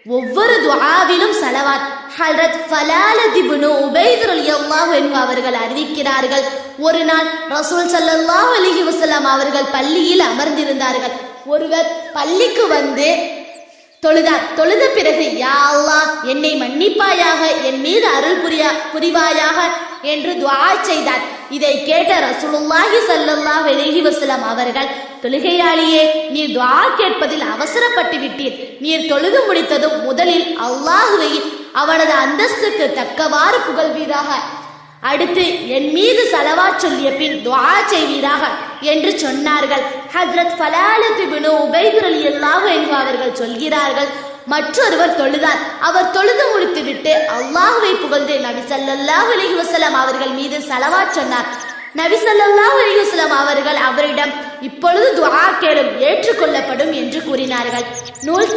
ஒவ்வொரு துஆவிலும் ஸலவாத். ஹஜ்ரத் ஃபலாலத் இப்னு உபைத் ரலியல்லாஹு அன்ஹு அவர்கள் அறிவிக்கிறார்கள், ஒரு நாள் ரசூல் ஸல்லல்லாஹு அலைஹி வஸல்லம் அவர்கள் பள்ளியில் அமர்ந்திருந்தார்கள். ஒருவர் பள்ளிக்கு வந்து தொழுதார். தொழுத பிறகு, யா அல்லாஹ், என்னை மன்னிப்பாயாக, என் மீது அருள் புரிவாயாக என்று துஆ செய்தார். இதை கேட்ட ரசூலுல்லாஹி ஸல்லல்லாஹு அலைஹி வஸல்லம் அவர்கள், தொழுகையாளியே, நீர் துஆ கேட்பதில் அவசரப்பட்டு விட்டீர். நீர் தொழுது முடித்ததும் முதலில் அல்லாஹ்வை அவனது அந்தஸ்துக்கு தக்கவாறு புகழ்வீராக, அடுத்து என் மீது ஸலவாத் சொல்லிய பின் துஆ செய்வீராக என்று சொன்னார்கள். ஹஜ்ரத் ஃபலாலத் இப்னு உபைத் ரலியல்லாஹு அன்ஹு அவர்கள் சொல்கிறார்கள், மற்றொருவர் தொழுதார். அவர் தொழுது முடித்துவிட்டு அல்லாஹ்வை புகழ்ந்து நபி ஸல்லல்லாஹு அலைஹி வஸல்லம் அவர்கள் மீது ஸலவாத் சொன்னார். நபி ஸல்லல்லாஹு அலைஹி வஸல்லம் அவர்கள் அவரிடம், இப்பொழுது துஆ கேளும், ஏற்றுக்கொள்ளப்படும் என்று கூறினார்கள். நூல்